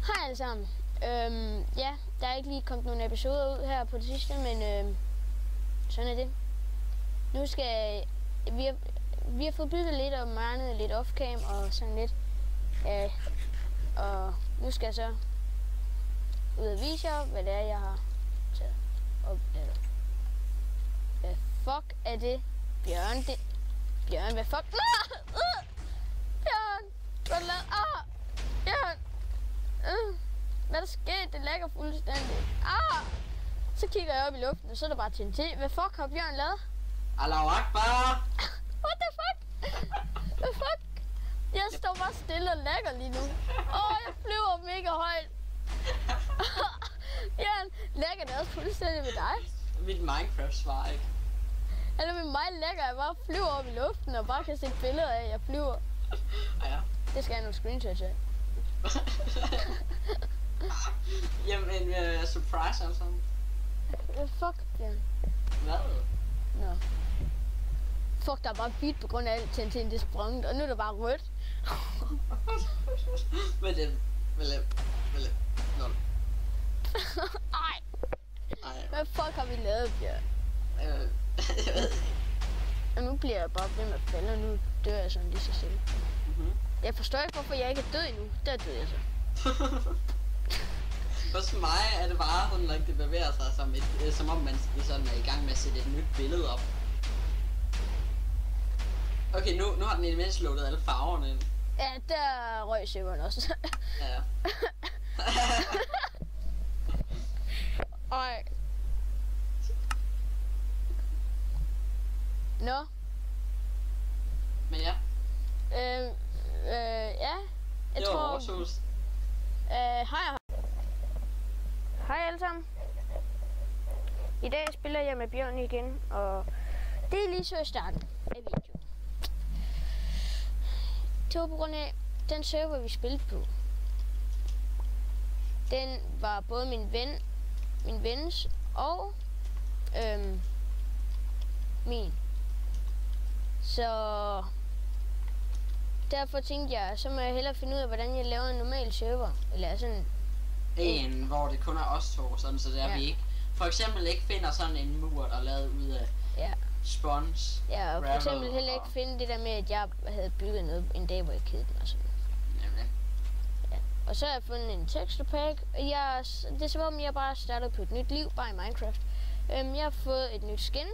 Hej alle sammen. Ja, der er ikke lige kommet nogle episoder ud her på det sidste, men sådan er det. Nu skal vi har fået byttet lidt og mørnet lidt off-cam og sådan lidt. Og nu skal jeg så ud og vise jer, hvad det er, jeg har taget op. Hvad fuck er det? Bjørn, hvad fuck? Bjørn! Hvad er det lavet? Bjørn! Hvad der sket? Det lægger fuldstændig. Så kigger jeg op i luften, og så er der bare TNT. Hvad fuck har Bjørn lavet? Allahu Akbar! What the fuck? Hvad fuck? Jeg står bare stille og lægger lige nu. Jeg flyver mega højt. Bjørn, lægger det også fuldstændig med dig? Mit Minecraft svar, ikke? Eller med mig lægger jeg bare flyver op i luften og bare kan se billeder af, at jeg flyver. Ja. Det skal jeg nogle screenshots af. Jamen, surprise altså. Hvad fuck, Bjørn? Hvad? Nå. Fuck, der er bare beat på grund af alt TNT, det sprunget, og nu er det bare rødt. Men det... Nå. Ej. Hvad fuck har vi lavet, Bjørn? Jeg ved ikke. Og nu bliver jeg bare ved med at falde, og nu dør jeg sådan lige så stille. Jeg forstår ikke, hvorfor jeg ikke er død endnu. Der døde jeg så. Hos mig er det bare sådan, at det bevæger sig som om man sådan er i gang med at sætte et nyt billede op. Okay, nu har den imens lukket alle farverne ind. Ja, der røg serveren også. Ja. Ej. Nå. Men ja. Ja. Jeg tror... oversøgelsen. Hej alle sammen. I dag spiller jeg med Bjørn igen, og det er lige så i starten af videoen. Det var på grund af den server, vi spillede på. Den var både min vens og min. Så derfor tænkte jeg, så må jeg hellere finde ud af, hvordan jeg laver en normal server. Eller sådan en, hvor det kun er os to, sådan, så der vi ikke for eksempel ikke finder sådan en mur, der er lavet ud af spons. Ja, og for eksempel heller ikke finde det der med, at jeg havde bygget noget en dag, hvor jeg kedede den og sådan. Nemlig. Ja. Og så har jeg fundet en texture pack, og det er som om, jeg bare startede på et nyt liv, bare i Minecraft. Jeg har fået et nyt skin.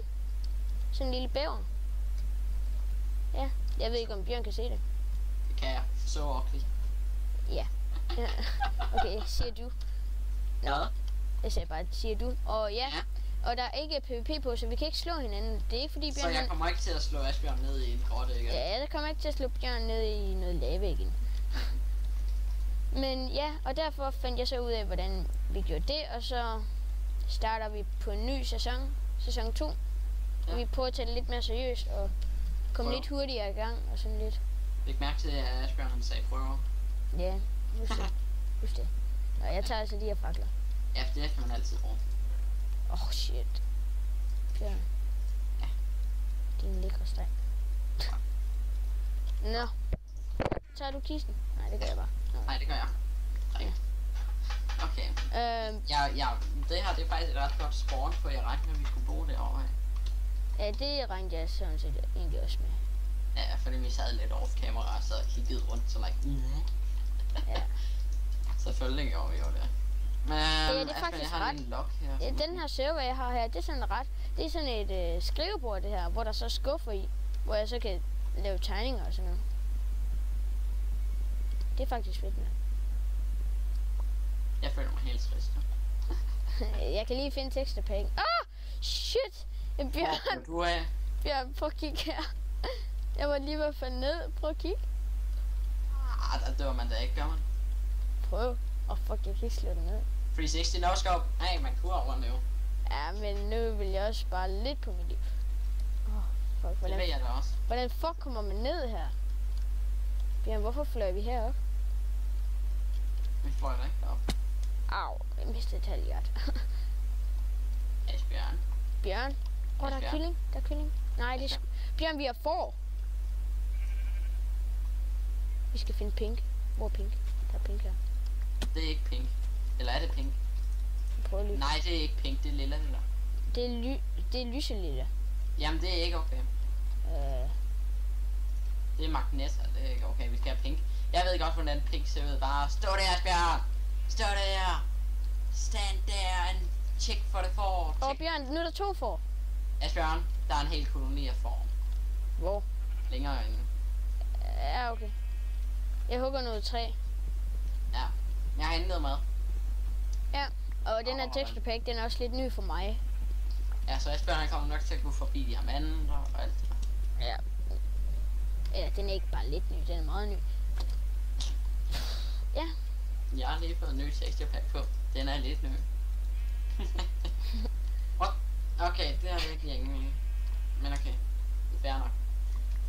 Sådan en lille bæver. Ja, jeg ved ikke, om Bjørn kan se det. Det kan jeg. Så ordentligt. Ja. Okay, siger du. Ja. Jeg sagde bare, siger du. Og ja. Og der er ikke PvP på, så vi kan ikke slå hinanden. Det er ikke fordi Bjørn... Så jeg kommer ikke til at slå Asbjørn ned i en grotte igen? Ja, jeg kommer ikke til at slå Bjørn ned i noget lava igen. Men ja, og derfor fandt jeg så ud af, hvordan vi gjorde det. Og så starter vi på en ny sæson. Sæson 2. Og vi prøver at tage det lidt mere seriøst og komme lidt hurtigere i gang og sådan lidt. Læg mærke til, at Asbjørn han sagde prøver. Ja, husk det. Og jeg tager altså de her fakler. Ja, det kan man altid bruge. Shit. Bjørn. Ja. Din lækre streg. Nå. Tager du kisten? Nej, det gør jeg bare. Nej, det gør jeg. Ja. Okay. Det her det er faktisk et ret godt spawn, for jeg regnede med, at vi skulle bruge det over. Ja, det regnede jeg sådan set egentlig også med. Ja, fordi vi sad lidt off-camera og så kiggede rundt, så ja. Selvfølgelig gjorde vi jo det. Men det er faktisk ret. Ja, den her server, jeg har her, det er sådan ret. Det er sådan et skrivebord, det her, hvor der så er skuffer i, hvor jeg så kan lave tegninger og sådan noget. Det er faktisk fedt med. Jeg føler mig helt trist. Jeg kan lige finde teksterpakken. Shit! Bjørn! Du er... Bjørn, prøv at kigge her. Jeg var lige ved at falde ned. Prøv at kigge. Der dør man da ikke, gør man? Prøv. Fuck, jeg kan ikke slå det ned. 360 no-scope. Nej, man kunne overleve. Ja, men nu vil jeg også spare lidt på mit liv. Fuck, det ved jeg da også. Hvordan fuck kommer man ned her? Bjørn, hvorfor fløj vi herop? Vi fløj da ikke derop. Au, jeg mistede et halvt hjert. Asbjørn. Bjørn? Der er kylling. Der er kylling. Nej, det er... Bjørn, vi har får. Vi skal finde pink. Hvor er pink? Der er pink her. Det er ikke pink. Eller er det pink? Prøv lige. Nej, det er ikke pink, det er lilla, det der. Det er lyselille. Jamen, det er ikke okay. Det er magneter, det er ikke okay, vi skal have pink. Jeg ved godt, hvordan pink ser ud. Bare stå der, Asbjørn! Stå der! Stand there and check for the får. Bjørn, nu er der 2 får. Asbjørn, der er en hel koloni af får. Hvor? Længere inde. Ja, okay. Jeg hugger noget træ. Ja, jeg har hentet mad. Ja, og den her texture pack, den er også lidt ny for mig. Ja, så Asbjørn kommer nok til at gå forbi de her andre og alt det der. Ja. Ja, den er ikke bare lidt ny, den er meget ny. Ja. Jeg har lige fået en ny texture pack på. Den er lidt ny. Okay, det er det ikke ingen. Men okay, fair nok.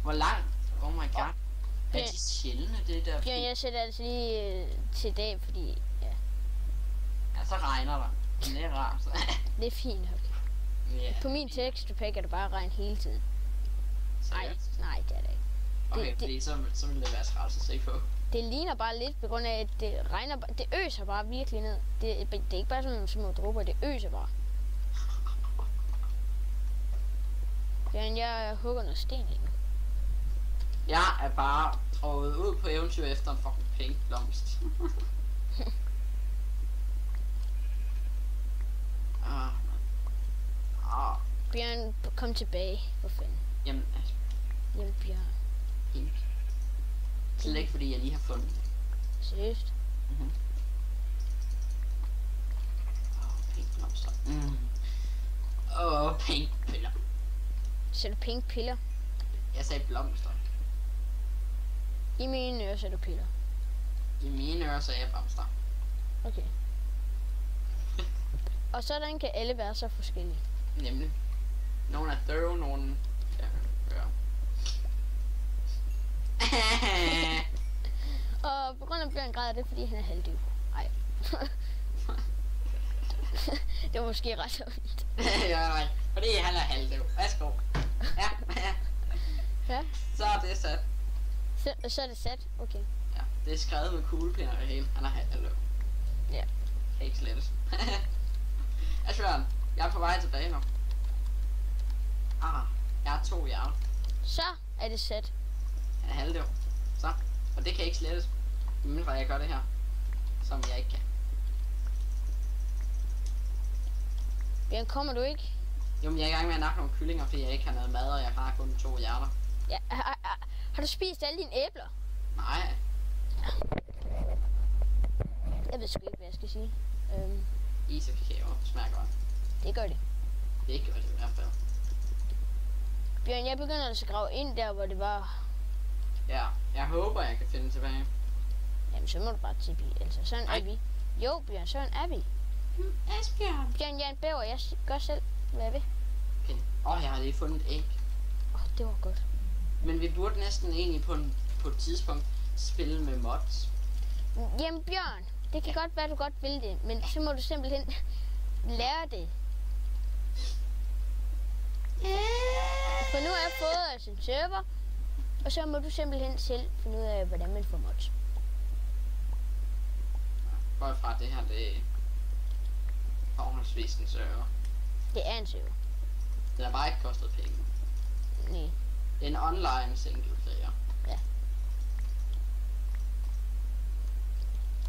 Hvor langt? Oh my god. Er de sjældne, det der? Ja, jeg sætter altså lige til dag, fordi ja. Ja, så regner der. Det er rart. Det er fint, okay. Yeah, på min texture pack er det bare regn hele tiden. Nej, det er det ikke. Okay, fordi så vil det være træls at se på. Det ligner bare lidt på grund af, at det regner, det øser bare virkelig ned. Det er ikke bare sådan nogle små dråber, det øser bare. Ja, jeg hugger noget sten i. Jeg er bare troet ud på eventyr efter en fucking pink blomst. Bjørn, kom tilbage. Hvor fanden? Jamen, altså. Jamen, Bjørn. Pink. Slet ikke fordi jeg lige har fundet det. Seriøst? Pink blomster. Pink piller. Så du pink piller? Jeg sagde blomster. I mine ører, så du piller. I mine ører, så er jeg blomster. Okay. Og sådan kan alle være så forskellige. Nemlig. Nogle er thorough, nogle ja. Og på grund af Bjørn græder det, fordi han er halvdøv. Ej. Det var måske ret så vildt. Ja, fordi han er halvdøv. Værsgo. Ja. Ja. Så er det sat. Så er det sat, okay. Ja, det er skrevet med kuglepinde og det hele. Han er halvdøv. Ja. Kan ikke slettes. Asbjørn, jeg er på vej tilbage nu. Jeg har 2 hjerter. Så er det sat. Han er halvdøv. Så. Og det kan ikke slettes. Mindre jeg gør det her. Som jeg ikke kan. Bjørn, kommer du ikke? Jo, men jeg er i gang med at nakke nogle kyllinger, fordi jeg ikke har noget mad, og jeg har kun 2 hjerter. Ja, har du spist alle dine æbler? Nej. Jeg ved sgu ikke, hvad jeg skal sige. Is og kakao smager godt. Det gør det. Det gør det i hvert fald. Bjørn, jeg begynder at grave ind der, hvor det var. Ja, jeg håber, jeg kan finde tilbage. Jamen, så må du bare tippe i. Altså, sådan er vi. Jo, Bjørn, sådan er vi. Asbjørn. Bjørn, jeg er en bæver. Jeg gør selv, hvad jeg vil. Okay. Jeg har lige fundet et æg. Det var godt. Men vi burde næsten egentlig på et tidspunkt spille med mods. Jamen, Bjørn, det kan godt være, du godt vil det. Men så må du simpelthen lære det. For nu har jeg fået sin server. Og så må du simpelthen selv finde ud af, hvordan man får mods. Hvorfra det her, det er forholdsvis en server. Det er en server. Den har bare ikke kostet penge. Nej. Det er en online single player. Ja.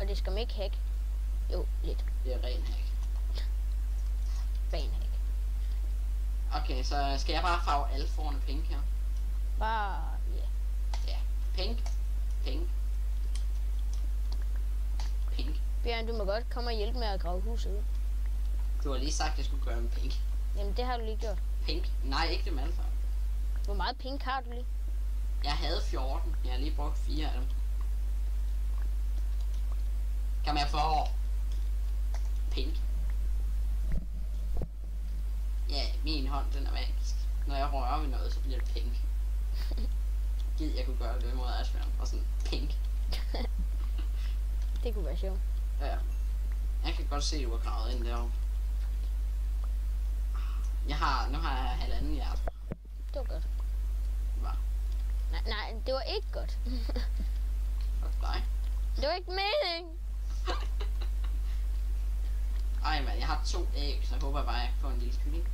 Og det skal man ikke hack. Jo, lidt. Det er ren hack. Ren hack. Okay, så skal jeg bare farve alle forerne pink her? Bare, ja. Ja, pink. Pink. Pink. Bjørn, du må godt komme og hjælpe med at grave huset ud. Du har lige sagt, at jeg skulle gøre en pink. Jamen, det har du lige gjort. Pink? Nej, ikke det malfar. Hvor meget pink har du lige? Jeg havde 14. Jeg har lige brugt 4 af dem. Kan man få pink? Ja, min hånd, den er magisk. Når jeg rører ved noget, så bliver det pink. Gid, jeg kunne gøre det mod Asbjørn. Og sådan pink. Det kunne være sjovt. Ja. Jeg kan godt se, at du har gravet ind deroppe. Nu har jeg halvanden hjerte. Det var godt. Hvad? Nej, det var ikke godt. For dig. Det var ikke meningen. 2 æg, så jeg håber bare, jeg kan få en lille kylling.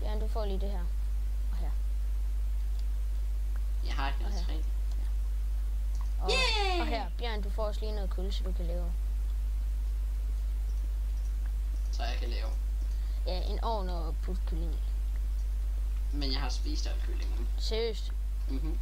Bjørn, du får lige det her. Og her. Jeg har ikke noget 3. Og her, Bjørn, du får også lige noget køl, så du kan lave. Så jeg kan lave. Ja, en ovn og putte kylling i. Men jeg har spist af kyllingen. Seriøst? Mhm.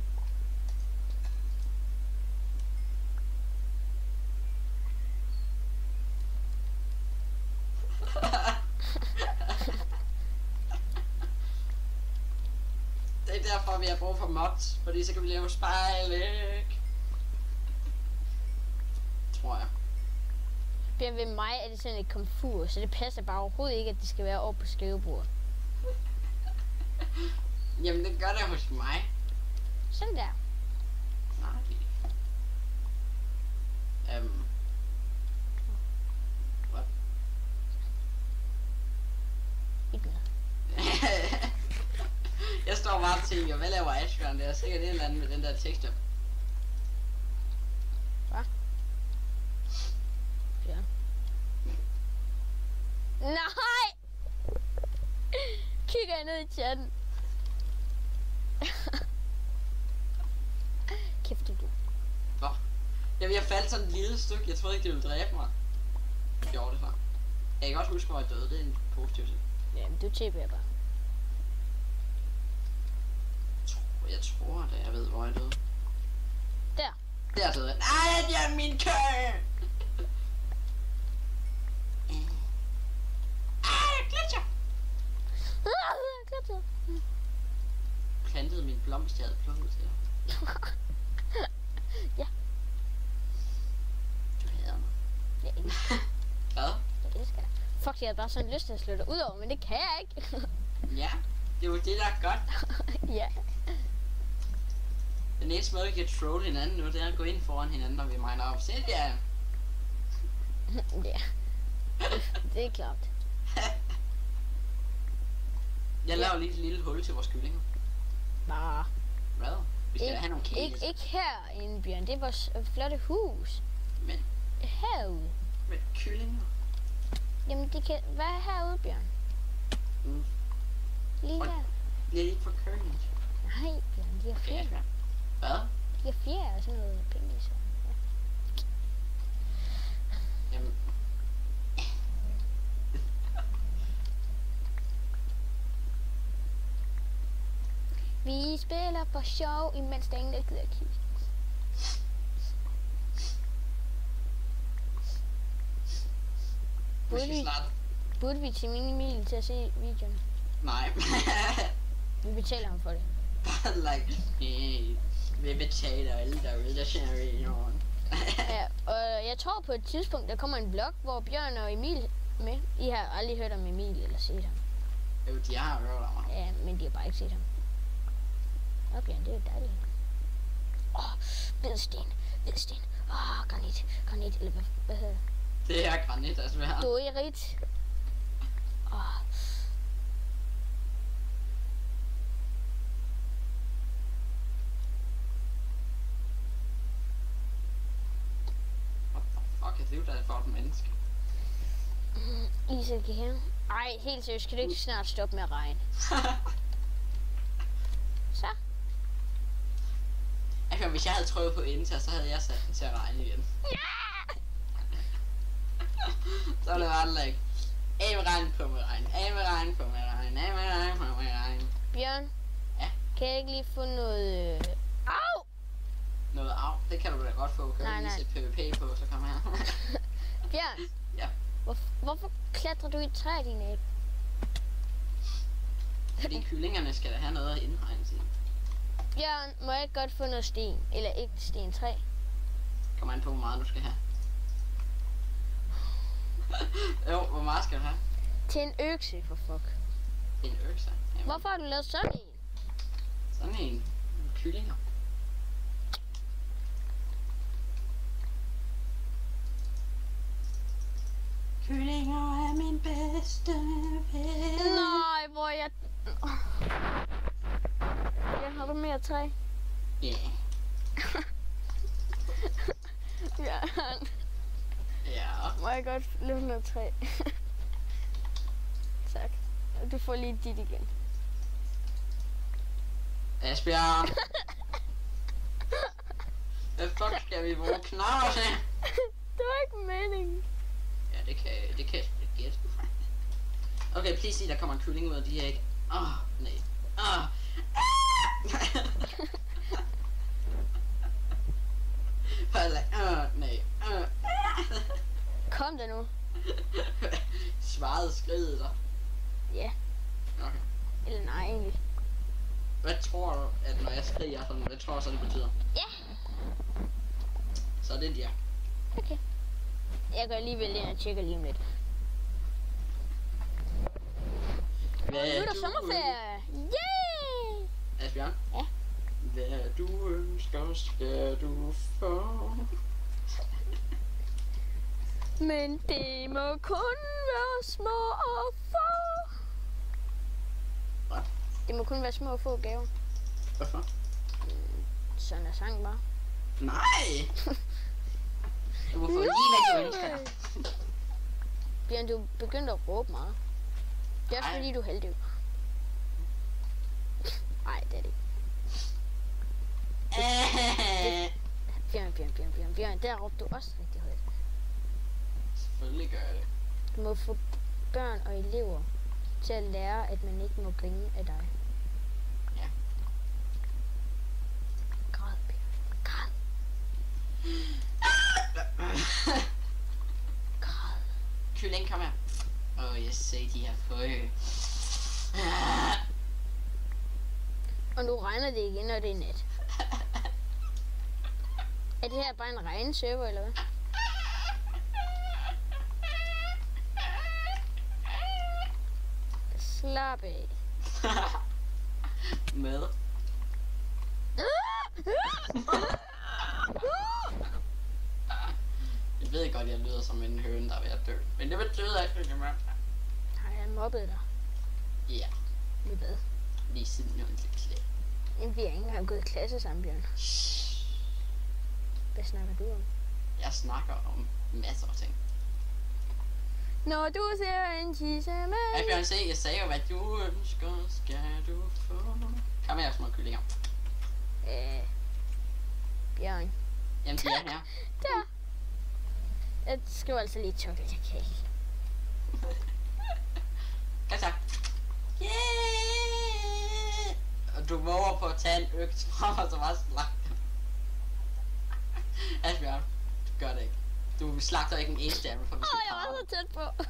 Det er derfor, vi har brug for mods, fordi så kan vi lave spejlæg. Tror jeg. Bjørn, ved mig er det sådan et komfur, så det passer bare overhovedet ikke, at det skal være oppe på skrivebordet. Jamen det gør det hos mig. Sådan der. Nej. What? Ikke noget. Jeg står bare og tænker, hvad laver Asbjørn? Det er sikkert et eller andet med den der tekst. Hvad? Ja. Nej! Kigger jeg ned i chatten. Kæft du. Hvor? Jeg faldt sådan et lille stykke. Jeg troede ikke, det ville dræbe mig. Jeg gjorde det så. Jeg kan godt huske, hvor jeg døde. Det er en positiv ting. Jamen, du tæpper bare. Jeg tror det. Jeg ved, hvor jeg døde. Der. Der døde jeg. Nej, det er min kø! Glitcher! Glitcher. Plantede min blomst, jeg havde plukket til dig. Ja. Du hader mig. Jeg elsker. Hvad? Jeg elsker dig. Fuck, jeg havde bare sådan lyst til at slå dig ud over, men det kan jeg ikke. Ja, det er jo det, der er godt. Ja. Den eneste måde, vi kan trolle hinanden nu, det er at gå ind foran hinanden, når vi miner op. Se der! Ja. Det er klart. Jeg laver lige et lille hul til vores kyllinger. Bare. Hvad? Vi skal have nogle kæle. Ikke herinde, Bjørn. Det er vores flotte hus. Men Herude. med kyllinger. Jamen, det kan være herude, Bjørn. Mm. Lige Og- her. Det er lige for køling. Nej, Bjørn, de har fjer. Hvad? De har fjer og sådan noget penge i, så. Ja. Jamen. Vi spiller for sjov, imens der er ingen, der gider kigge. Vi skal snart. Burde vi til min Emil til at se videoen? Nej. Vi betaler ham for det. Like, vi betaler alle derude, der ser videoen. Ja, og jeg tror på et tidspunkt, der kommer en vlog, hvor Bjørn og Emil med. I har aldrig hørt om Emil eller set ham. Jo, de har hørt om mig. Ja, men de har bare ikke set ham. Nå, Bjørn, det er dejligt. Hvidsten. Granit, eller hvad hedder det? Det er granit, altså hvad her. Dorit. What the fuck er det, der er for et menneske? Isel kan her. Ej, helt seriøst, kan du ikke snart stoppe med at regne? Så. Altså, hvis jeg havde trykket på enter, så havde jeg sat den til at regne igen. Ja! Så er det bare like, af med regn på med regn, af med regn på med regn, af med regn på med regn. Bjørn? Ja? Kan jeg ikke lige få noget... Au! Noget af, det kan du da godt få. Kan Nej, du lige nej. sætte PvP på, så kom her. Bjørn? Ja. Hvorfor klatrer du i et træ, din æg? Fordi kyllingerne skal da have noget at indregne til. Bjørn, må jeg ikke godt få noget sten? Eller ikke sten, træ? Kommer an på, hvor meget du skal have. Jo, hvor meget skal du have? Til en økse, for fuck. En økse. Jamen, Hvorfor har du lavet sådan en? sådan en kyllinger. Kyllinger er min bedste ven. Nej, hvor jeg... Bjørn, har du mere træ? Ja. Bjørn. my god, level 103. Tak. Og du får lige dit igen. Asbjørn! Hvad fuck skal vi bruge knapper til? Det var ikke meningen. Ja, det kan jeg sgu ikke gætte. Okay, please sig, der kommer en kylling ud af de her æg. Nej. Nej. Kom der nu. Svarede skridet der. Ja. Okay. Eller nej, egentlig. Hvad tror du, at når jeg skriger sådan, hvad tror du så det betyder? Ja. Så er det ja. Okay. Jeg kan lige vælge at tjekke lige om lidt. Nu er der sommerferie. Yay! Asbjørn? Ja? Hvad du ønsker, skal du få. Men det må kun være små og få. Hvad? Det må kun være små og få gaver. Hvorfor? Sådan er sang bare. Nej! Du må få lige hvad du ønsker. Bjørn, du begyndte at råbe meget. Det er også fordi, du er heldig. Nej, det er det ikke. Bjørn, der råbte du også rigtig højt. Selvfølgelig gør jeg det. Du må få børn og elever til at lære, at man ikke må grine af dig. Ja. Græd, Bjørn. Græd. Græd. Kylling, kom her. Jeg ser de her frø. Og nu regner det igen, når det er nat. Er det her bare en regnserver, eller hvad? Slap af. Med. Jeg ved godt, jeg lyder som en høne, der er ved at dø. Men det betyder ikke, at jeg mørkt. Har jeg mobbet dig? Ja, Med hvad? lige siden jeg var lidt klædt. Jamen, vi har ikke engang gået i klasse sammen, Bjørn. Hvad snakker du om? Jeg snakker om masser af ting. Når du ser en tissemand. Ej, Bjørn, se, jeg sagde jo, hvad du ønsker, skal du få. Kom her, små kyllinger. Bjørn. Jamen, de er her. Der. Jeg skriver altså lige chocolate cake. Kom så. Yeah! Og du våger på at tage en øks fra, og så bare slagte. Asbjørn, du gør det ikke. Du slagter ikke en eneste af dem, for vi skal Jeg parre var dem. så tæt på.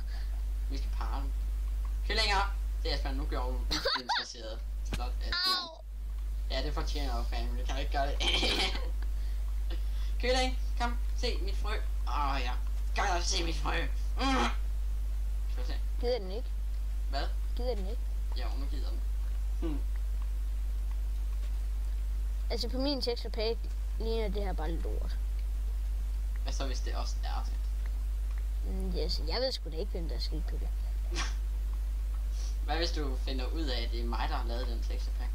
Vi skal parre dem. Kyllinger! Det er Asbjørn, nu gør du interesseret. Flot, Asbjørn. Ja, det fortjener jo fanden, vi kan ikke gøre det. Kylling, kom, se mit frø. Ja. Kom og se mit frø. Skal vi se? Gider den ikke? Hvad? Gider den ikke? Jo, nu gider den. Altså på min texture pack ligner det her bare lort. Hvad så hvis det også er det? Yes, jeg ved sgu da ikke, hvem der er sket på det. Hvad hvis du finder ud af, at det er mig, der har lavet den texture pack?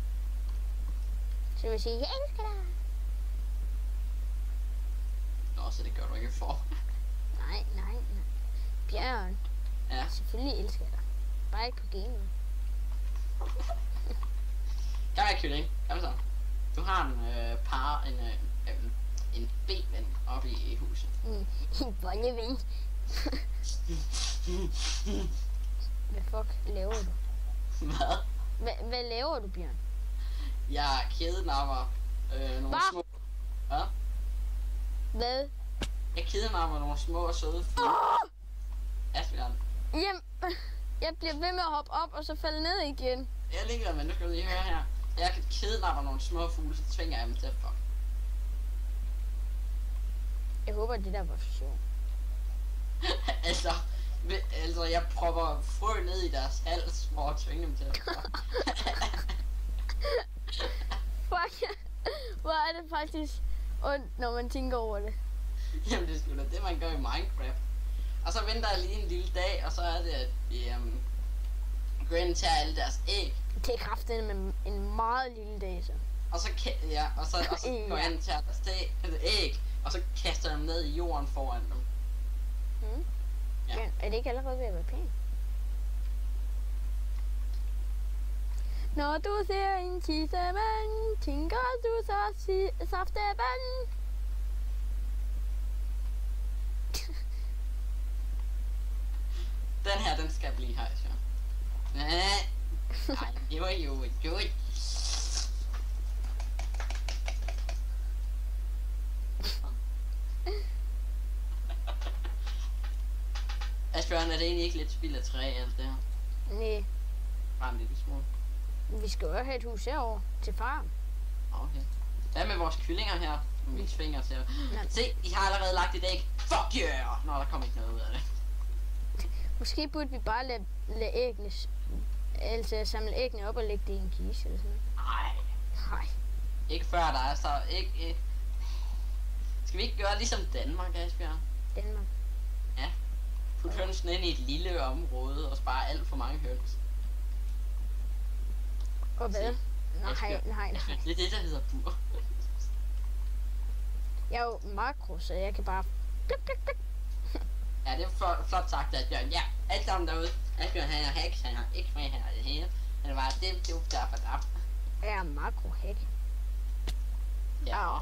Så vil jeg sige, jeg elsker dig. Nå, så det gør du ikke for. Nej. Bjørn, Ja. selvfølgelig elsker jeg dig. Bare ikke på gamet. Kom her, kylling. Kom så. Du har en B-ven oppe i huset. En bolleven. Hvad fuck laver du? Hvad? Hvad laver du, Bjørn? Jeg kidnapper nogle Hva? små... Hvad? Hvad? Jeg kidnapper nogle små og søde fugle. Asbjørn. Jamen, jeg bliver ved med at hoppe op og så falde ned igen. Jeg er ligeglad, men nu skal du lige høre her. Jeg kan kidnapper nogle små fugle, så tvinger jeg dem til at fuck. Jeg håber, det der var for sjov. altså, jeg propper frø ned i deres hals for at tvinge dem til at fuck. Fuck, hvor er det faktisk ondt, når man tænker over det. Jamen, det er sgu da det, man gør i Minecraft. Og så venter jeg lige en lille dag, og så er det, at vi går ind og tager alle deres æg. Det er kraftedeme med en meget lille dag, så. Og så, og så går jeg ind og tager deres æg, og så kaster jeg dem ned i jorden foran dem. Mm. Ja. Ja, er det ikke allerede ved at være pænt? Når du ser en tissemand, tænker du så saftevand. Den her, den skal blive her, så. Nej, jo. Asbjørn, er det egentlig ikke lidt spild af træ, alt det her? Nej, Bare en lille smule. vi skal jo have et hus herovre til far. Okay. Hvad med vores kyllinger her? Vis fingre til. Nej. Se, de har allerede lagt et æg. Fuck yeah! Nå, der kom ikke noget ud af det. Måske burde vi bare lade æggene, altså samle æggene op og lægge det i en kiste eller sådan noget. Nej, Nej. ikke før der er så ikke. Skal vi ikke gøre ligesom Danmark, Asbjørn? Danmark. Put hønsene ind i et lille område og spare alt for mange høns. Og hvad? Nej. Det er det, der hedder bur. Jeg er jo makro, så jeg kan bare... Blik, blik, blik. Ja, det er flot sagt, Asbjørn. Ja, alle sammen derude. Asbjørn, han er heks, han har ikke med, han er det hele. Han er bare, det er der. Jeg er makro-hæk. Ja.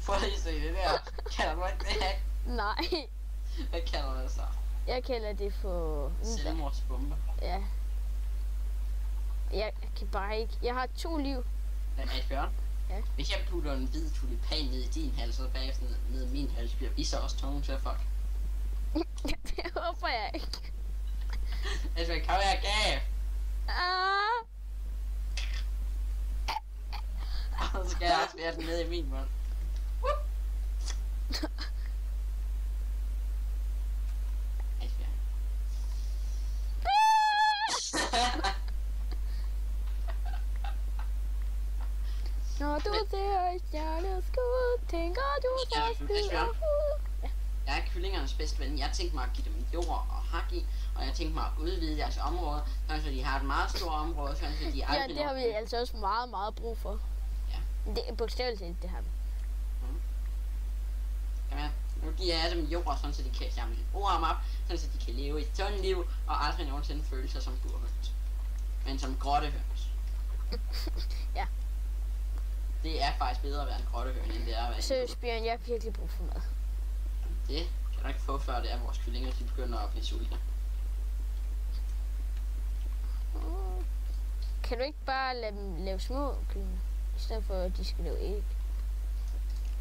Prøv lige at se det der. Kalder du ikke det hack? Nej. Hvad kalder du det så? Jeg kalder det for... Selvmordsbombe. Ja. Jeg kan bare ikke... Jeg har 2 liv. Asbjørn? Ja. Hvis jeg putter en hvid tulipan ned i din hals, og bagefter ned i min hals, bliver vi så også tunge til at fuck. Det håber jeg ikke. Asbjørn, kan jeg gav? Ah. Og så skal jeg også være den ned i min mund. Asbjørn. Når du ser et stjerneskud, tænker du så skyder ud. Jeg er kyllingernes bedste ven. Jeg tænkte mig at give dem jord og hak i, og jeg tænkte mig at udvide deres område, så de har et meget stort område, så de Ja, aldrig... det har vi altså også meget, meget brug for. Ja. Det er bogstaveligt talt, det har vi. Jamen, nu giver jeg dem jord, så de kan samle orm op, så de kan leve et sundt liv, og aldrig nogensinde føle sig som burhøns. Men som grottehøns. Ja. Det er faktisk bedre at være en grottehøn, end det er at være en Seriøst, Bjørn, jeg har virkelig brug for mad. Det kan du ikke få, før det er vores kyllinger, de begynder at blive sultne. Kan du ikke bare lade dem lave små kyllinger, i stedet for at de skal lave æg?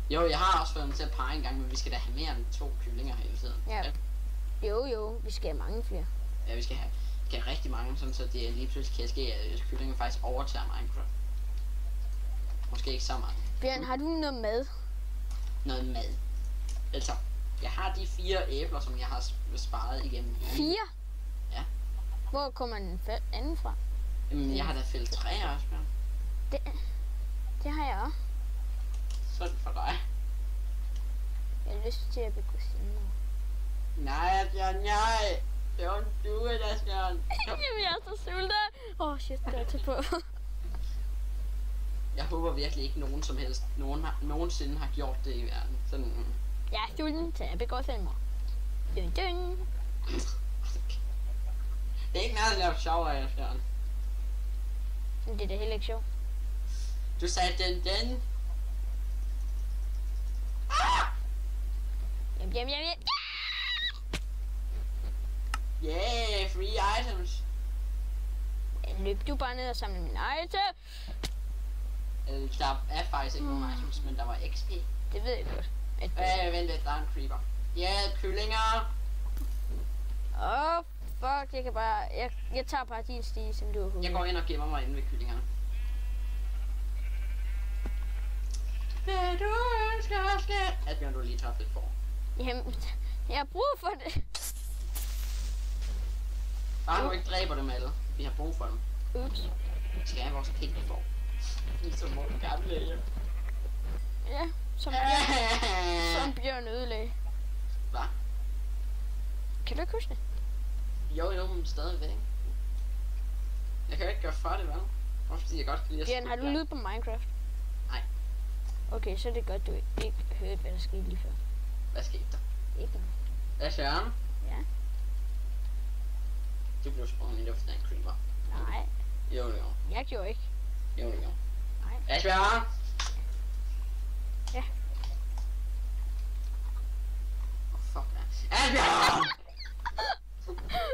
Jo, jeg har også fået dem til at pege en gang, men vi skal da have mere end 2 kyllinger hele tiden. Ja. Jo, vi skal have mange flere. Ja, vi skal have rigtig mange, sådan så det lige pludselig kan ske, at kyllingen faktisk overtager Minecraft. Måske ikke så meget. Bjørn, har du noget mad? Noget mad. Altså, jeg har de 4 æbler, som jeg har sparet igennem. 4? Ja. Hvor kommer den anden fra? Jamen, jeg har da fældet træer også, Bjørn. Det har jeg også. Sådan for dig. Jeg har lyst til at blive kusine. Nej, Bjørn, nej. Don't do it, Asbjørn. Jamen, jeg er så sulten. Shit, det er til på. Jeg håber virkelig ikke nogen som helst, nogensinde har gjort det i verden. Sådan... Jeg er sulten, så jeg begår selvmord. Dun, dun. Det er ikke noget, der er sjov af, Asbjørn. Men det er da heller ikke sjovt. Du sagde den. Ah! Jamen. Yeah, free items. Løb du bare ned og samle mine item? Der er faktisk ikke nogen items, men der var XP. Det ved jeg godt. Vent lidt, der er en creeper. Kyllinger. Fuck, jeg kan bare... Jeg tager bare din stige, som du har. Jeg går ind og gemmer mig inde ved kyllingerne. Hvad du ønsker ske. Asbjørn, du lige tager lidt for. Jamen, jeg har brug for det. Bare nu ikke dræber dem alle. Vi har brug for dem. Ups. Vi skal have vores penge for. Ligesom vores gamle hjem. Ja, som Bjørn ødelagde. Hvad? Kan du ikke huske det? Jo, men stadigvæk. Jeg kan jo ikke gøre for det, vel? Også fordi jeg godt kan lide at Bjørn, har du lyd på Minecraft? Nej. Okay, så er det godt, du ikke hørte, hvad der skete lige før. Hvad skete der? Ikke noget. Hvad Søren? Ja? Du blev sprunget i luften af en creeper. Nej, Jo, det gjorde. jeg gjorde ikke. Jo, det gjorde. Nej. Asbjørn! Ja. Fuck, Asbjørn!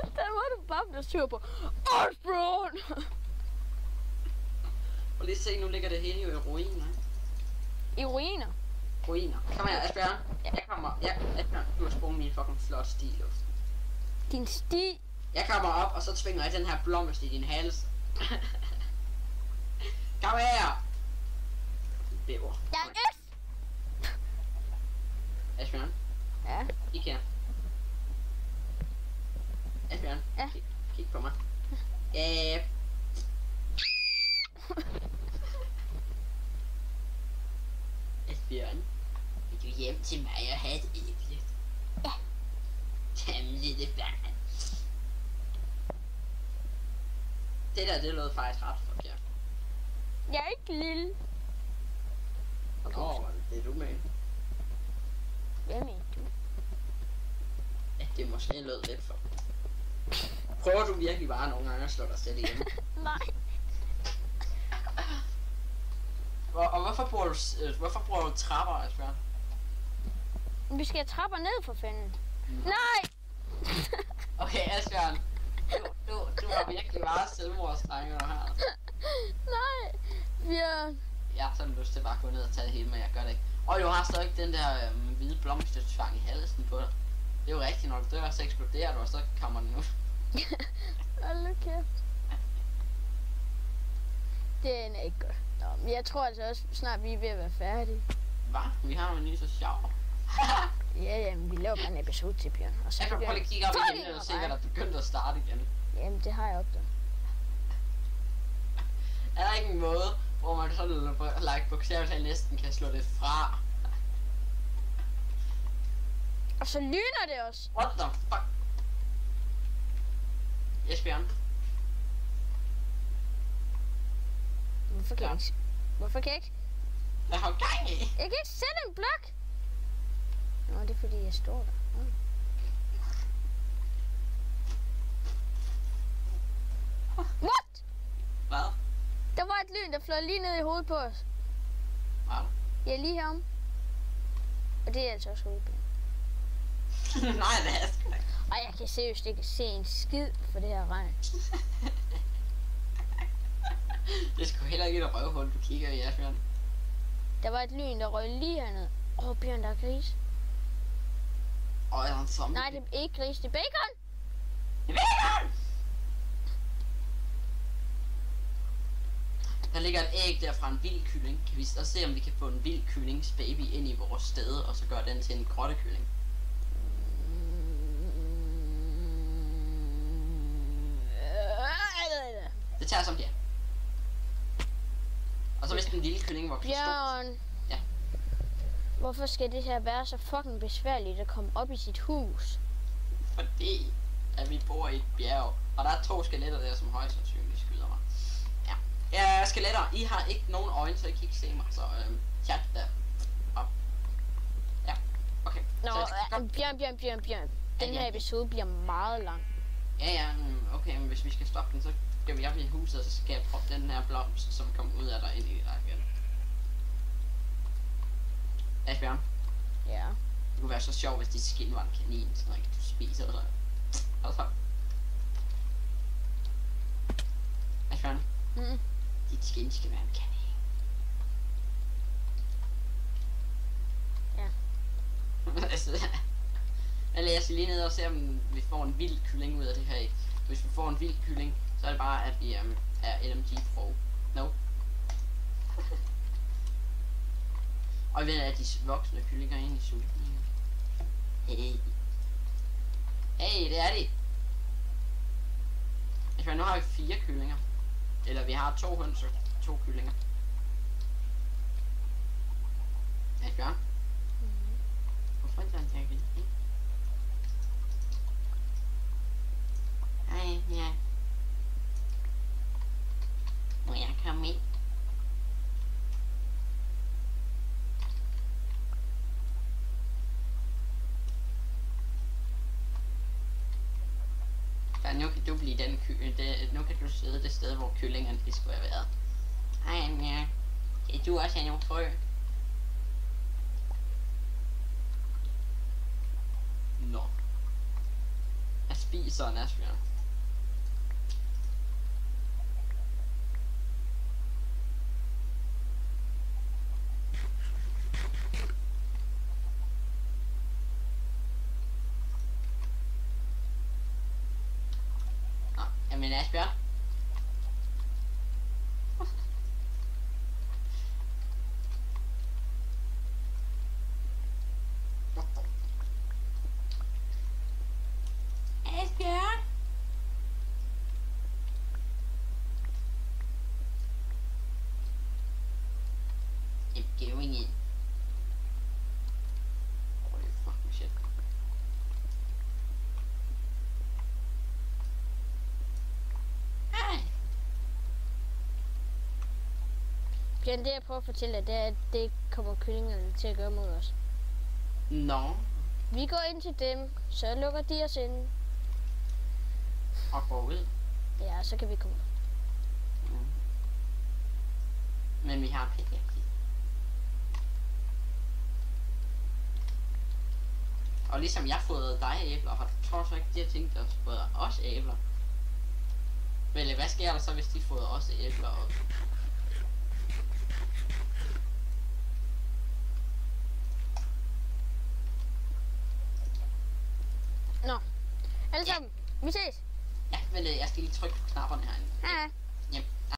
Den må du bare blive sur på. Osborn! Prøv lige at se, nu ligger det hele jo i ruiner. I ruiner. Ruiner. Kom her, Asbjørn. Jeg kommer. Ja, Asbjørn, du har sprunget min fucking flot sti i luften. Din sti. Jeg kommer op, og så tvinger jeg den her blomst i din hals. Kom her! Bæver. Jeg er S. Asbjørn, Ja. kig her. Asbjørn, Ja. kig på mig. Ja. Asbjørn, vil du hjem til mig og have et æble? Ja. Jamen, lille barn. Det der, det lød faktisk ret forkert. Jeg er ikke lille. Åh, det er du med. Hvad mener du? Ja, det måske lød lidt for. Prøver du virkelig bare nogle gange at slå dig selv ihjel? Nej. Og hvorfor bruger du trapper, Asbjørn? Vi skal trapper ned for fanden. Nej! Okay, Asbjørn. Du har virkelig meget selvmordstanker her. Nej! Vi er... Jeg har sådan lyst til bare at gå ned og tage det hele, men jeg gør det ikke. Og du har stadig den der hvide blomstertvang i halsen på dig. Det er jo rigtigt, når du dør, så eksploderer du, og så kommer den ud. Hold nu kæft. Det er ikke godt. Nå, men jeg tror altså også snart, vi er ved at være færdige. Hvad? Vi har jo en ny så sjov. Ja, jamen, vi laver bare en episode til, Bjørn. Og så Jeg kan prøve lige at kigge op Så igen det og se, mig. hvad der er begyndt at starte igen. Jamen, det har jeg opdaget. Er der ikke en måde, hvor man sådan like bogstaveligt næsten kan slå det fra? Og så lyner det også. What the fuck? Esbjørn. Hvorfor kan Ja. jeg ikke... Hvorfor kan jeg ikke... Hvad har du gang i? Jeg kan ikke sætte en blok. Nå, det er fordi, jeg står der. What? Hvad? Der var et lyn, der fløj lige ned i hovedet på os. Hvad? Jeg er lige herom. Og det er altså også hovedben. Nej, det er sgu ikke. Og jeg kan seriøst ikke se en skid for det her regn. Det er sgu heller ikke et røvhul, du kigger i, Asbjørn. Der var et lyn, der røg lige herned. Bjørn, der er gris. Og jeg har en zombie. Nej, det er ikke gris, det er bacon. Det er bacon! Der ligger et æg der fra en vild kylling. Kan vi så se, om vi kan få en vild kyllings baby ind i vores sted, og så gøre den til en grottekylling? Det tager som det er. Og så hvis den lille kylling vokser stor. Bjørn. Ja. Hvorfor skal det her være så fucking besværligt at komme op i sit hus? Fordi at vi bor i et bjerg, og der er 2 skeletter der, som højst sandsynligt skyder mig. Ja. Ja, skeletter, I har ikke nogen øjne, så I kan ikke se mig, så chat der. Op. Ja, okay. Nå, Så jeg skal godt- Bjørn. Den Ja. her episode bliver meget lang. Ja, okay, men hvis vi skal stoppe den, så skal vi op i huset, og så skal jeg proppe den her blomst, som kommer ud af dig ind i dig igen. Asbjørn, Ja. det kunne være så sjovt, hvis dit skin var en kanin, så ikke du spiser og så. Og så. Asbjørn, Mm. dit skin skal være en kanin. Ja. Jeg læser lige ned og ser, om vi får en vild kylling ud af det her æg. Hvis vi får en vild kylling, så er det bare, at vi er LMG Pro. No. Og vi er de voksne kyllinger egentlig sultne. Hey. Hey, det er de. Altså, nu har vi 4 kyllinger. Eller vi har 2 høns og 2 kyllinger. Asbjørn? Hvorfor er det en kylling? Hej, ja. Må jeg komme ind? Asbjørn, nu kan du blive den nu kan du sidde det sted, hvor kyllingerne de skulle have været. Ej, ja. Kan du også have nogle frø? Nå. Jeg spiser en Asbjørn. Jamen Asbjørn. Asbjørn. I'm going in. Holy fucking shit. Bjørn, det jeg prøver at fortælle dig, det er, at det kommer kyllingerne til at gøre mod os. Nå. Vi går ind til dem, så lukker de os ind. Og går ud. Ja, så kan vi komme ud. Mm. Men vi har pickaxe. Og ligesom jeg fodrede dig æbler, har du tror så ikke, de har tænkt at fodre os æbler? Men hvad sker der så, hvis de fodrer os æbler op? Nå, alle sammen, vi ses. Ja, men jeg skal lige trykke på knapperne herinde. Hej.